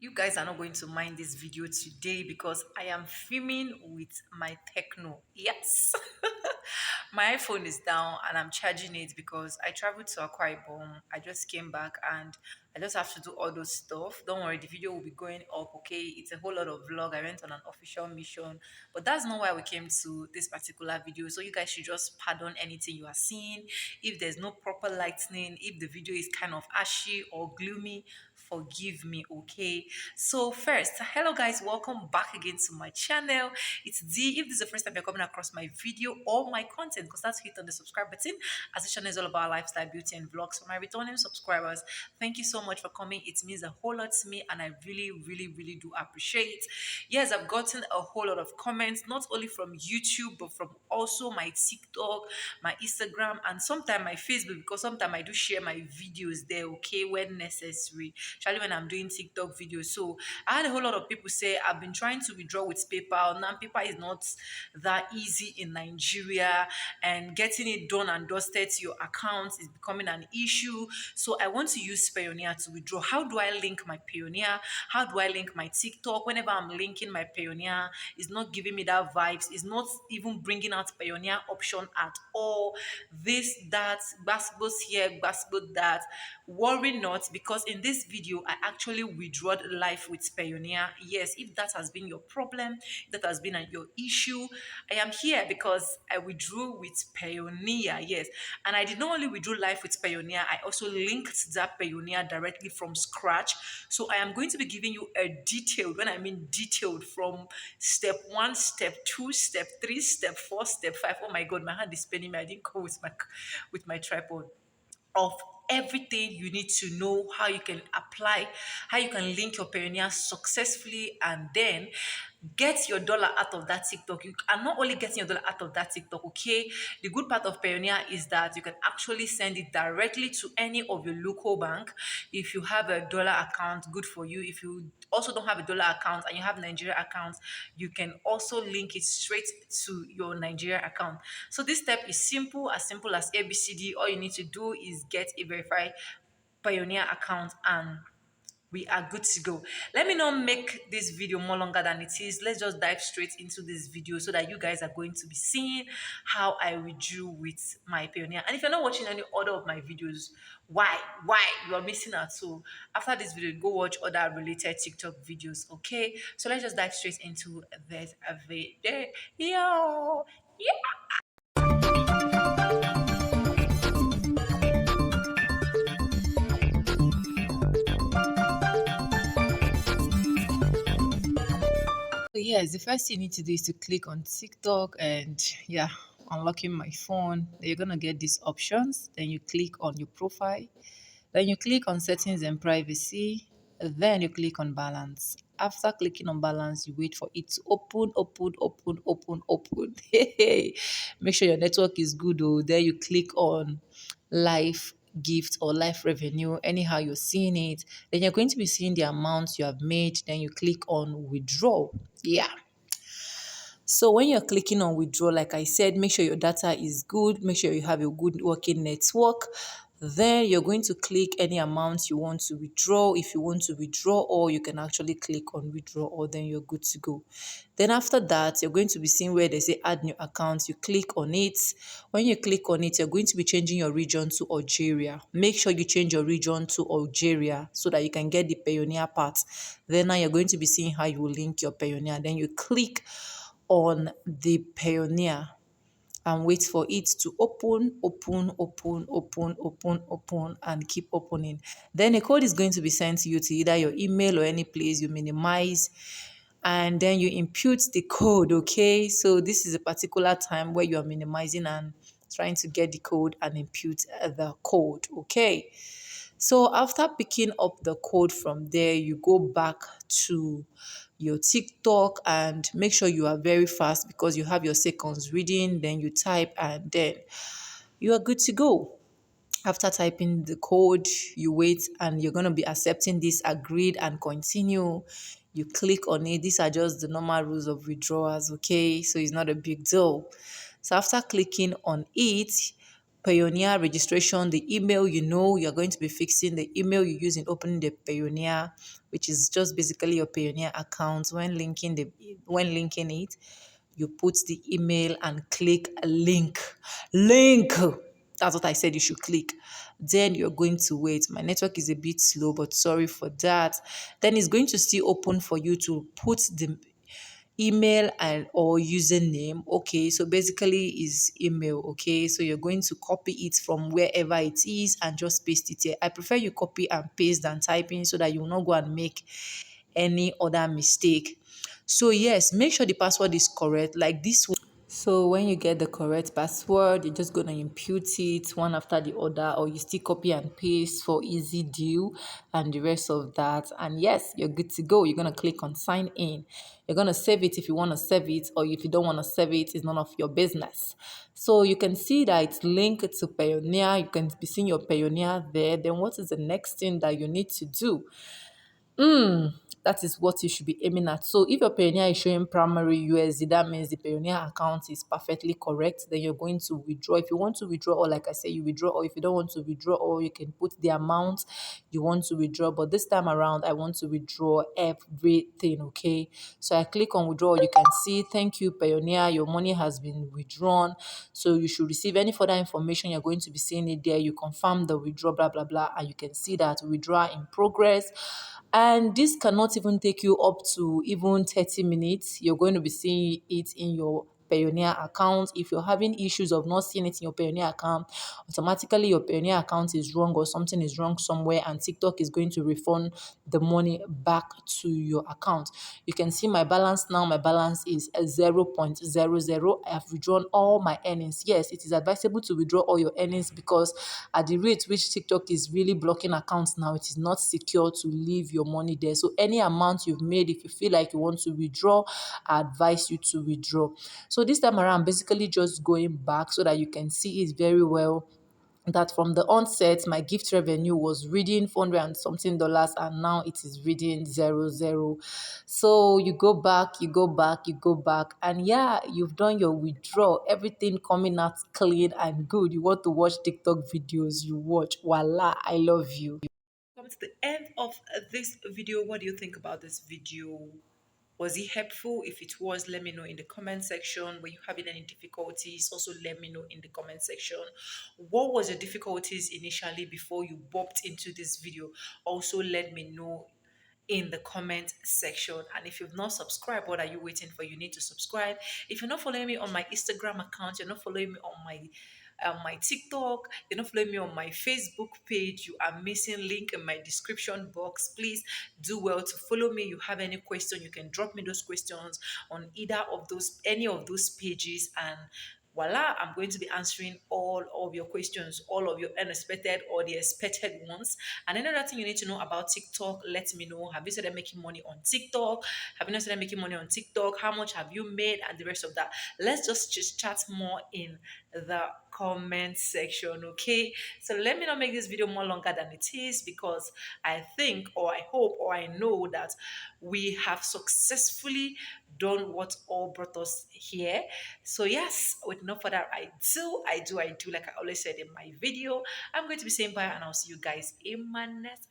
You guys are not going to mind this video today because I am filming with my Techno. Yes. My iPhone is down and I'm charging it because I traveled to Akwa Ibom. I just came back and I just have to do all those stuff. Don't worry, the video will be going up, okay? It's a whole lot of vlog. I went on an official mission, but that's not why we came to this particular video. So you guys should just pardon anything you are seeing. If there's no proper lighting, if the video is kind of ashy or gloomy, forgive me, okay? So first, hello guys, welcome back again to my channel. It's D. If this is the first time you're coming across my video or my content, because that's hit on the subscribe button, as this channel is all about lifestyle, beauty, and vlogs. For my returning subscribers, thank you so much for coming. It means a whole lot to me, and I really do appreciate. Yes, I've gotten a whole lot of comments, not only from YouTube, but from also my TikTok, my Instagram, and sometimes my Facebook, because sometimes I do share my videos there, okay, when necessary, especially when I'm doing TikTok videos. So I had a whole lot of people say I've been trying to withdraw with PayPal. Now PayPal is not that easy in Nigeria, and getting it done and dusted to your account is becoming an issue. So I want to use Payoneer to withdraw. How do I link my Payoneer? How do I link my TikTok? Whenever I'm linking my Payoneer, it's not giving me that vibes. It's not even bringing out Payoneer option at all. This, that, basketballs here, basketball that. Worry not, because in this video, I actually withdrew life with Payoneer. Yes, if that has been your problem, if that has been your issue, I am here because I withdrew with Payoneer. Yes, and I did not only withdraw life with Payoneer, I also linked that Payoneer directly from scratch. So I am going to be giving you a detailed, when I mean detailed, from step one, step two, step three, step four, step five. Oh my God, my hand is spinning me. I didn't go with my tripod, of everything you need to know, how you can apply, how you can link your Payoneer successfully, and then get your dollar out of that TikTok. You are not only getting your dollar out of that TikTok, okay? The good part of Payoneer is that you can actually send it directly to any of your local bank. If you have a dollar account, good for you. If you also don't have a dollar account and you have Nigeria account, you can also link it straight to your Nigeria account. So this step is simple as ABCD. All you need to do is get a verified Pioneer account and we are good to go. Let me not make this video more longer than it is. Let's just dive straight into this video so that you guys are going to be seeing how I withdrew with my Payoneer. And if you're not watching any other of my videos, why you are missing out. So after this video, go watch other related TikTok videos, okay? So let's just dive straight into this video. Yeah. So yes, the first thing you need to do is to click on TikTok and yeah, unlocking my phone. Then you're gonna get these options. Then you click on your profile. Then you click on settings and privacy. Then you click on balance. After clicking on balance, you wait for it to open. Hey, make sure your network is good. Oh, then you click on live gift or live revenue, anyhow you're seeing it. Then you're going to be seeing the amount you have made. Then you click on withdraw. Yeah. So when you're clicking on withdraw, like I said, make sure your data is good, make sure you have a good working network. Then you're going to click any amount you want to withdraw. If you want to withdraw, or you can actually click on withdraw, or then you're good to go. Then after that, you're going to be seeing where they say add new account. You click on it. When you click on it, you're going to be changing your region to Algeria. Make sure you change your region to Algeria so that you can get the Payoneer part. Then now you're going to be seeing how you will link your Payoneer. Then you click on the Payoneer and wait for it to open, and keep opening. Then a code is going to be sent to you to either your email or any place. You minimize and then you impute the code, okay? So this is a particular time where you are minimizing and trying to get the code and impute the code, okay? So after picking up the code from there, you go back to your TikTok and make sure you are very fast because you have your seconds reading. Then you type and then you are good to go. After typing the code, you wait and you're going to be accepting this agreed and continue. You click on it. These are just the normal rules of withdrawals, okay? So it's not a big deal. So after clicking on it, Payoneer registration, the email, you're going to be fixing the email you use in opening the Payoneer, which is just basically your Payoneer account. When linking it, you put the email and click a link. Link. That's what I said you should click. Then you're going to wait. My network is a bit slow, but sorry for that. Then it's going to still open for you to put the email and or username. Okay, so basically is email. Okay, so you're going to copy it from wherever it is and just paste it here. I prefer you copy and paste than typing, so that you will not go and make any other mistake. So yes, make sure the password is correct, like this one. So when you get the correct password, you're just going to input it one after the other, or you still copy and paste for easy deal and the rest of that. And yes, you're good to go. You're going to click on sign in. You're going to save it if you want to save it, or if you don't want to save it, it's none of your business. So you can see that it's linked to Payoneer. You can be seeing your Payoneer there. Then what is the next thing that you need to do? That is what you should be aiming at. So if your Payoneer is showing primary USD, that means the Payoneer account is perfectly correct. Then you're going to withdraw. If you want to withdraw, or like I say, you withdraw, or if you don't want to withdraw, or you can put the amount you want to withdraw. But this time around, I want to withdraw everything. Okay. So I click on withdraw. You can see, thank you, Payoneer. Your money has been withdrawn. So you should receive any further information. You're going to be seeing it there. You confirm the withdraw, blah, blah, blah. And you can see that withdraw in progress. And this cannot even take you up to even 30 minutes. You're going to be seeing it in your Payoneer account. If you're having issues of not seeing it in your Payoneer account, automatically your Payoneer account is wrong, or something is wrong somewhere, and TikTok is going to refund the money back to your account. You can see my balance now. My balance is 0.00. I have withdrawn all my earnings. Yes, it is advisable to withdraw all your earnings, because at the rate which TikTok is really blocking accounts now, it is not secure to leave your money there. So any amount you've made, if you feel like you want to withdraw, I advise you to withdraw. So this time around, basically just going back so that you can see it very well, that from the onset, my gift revenue was reading 400 and something dollars, and now it is reading 00. So you go back, you go back, you go back, and yeah, you've done your withdrawal, everything coming out clean and good. You want to watch TikTok videos, you watch. Voila, I love you. Come to the end of this video. What do you think about this video? Was it helpful? If it was, let me know in the comment section. Were you having any difficulties? Also, let me know in the comment section. What was your difficulties initially before you bopped into this video? Also, let me know in the comment section. And if you've not subscribed, what are you waiting for? You need to subscribe. If you're not following me on my Instagram account, you're not following me on my TikTok, you're not following me on my Facebook page, you are missing link in my description box. Please do well to follow me. You have any question, you can drop me those questions on any of those pages, and voila, I'm going to be answering all of your questions, all of your unexpected or the expected ones. And another thing you need to know about TikTok, let me know. Have you started making money on TikTok? Have you not started making money on TikTok? How much have you made? And the rest of that. Let's just chat more in the comment section, okay? So let me not make this video more longer than it is, because I think, or I hope, or I know that we have successfully done what all brought us here. So yes, with no further ado, I do like I always said in my video, I'm going to be saying bye, and I'll see you guys in my next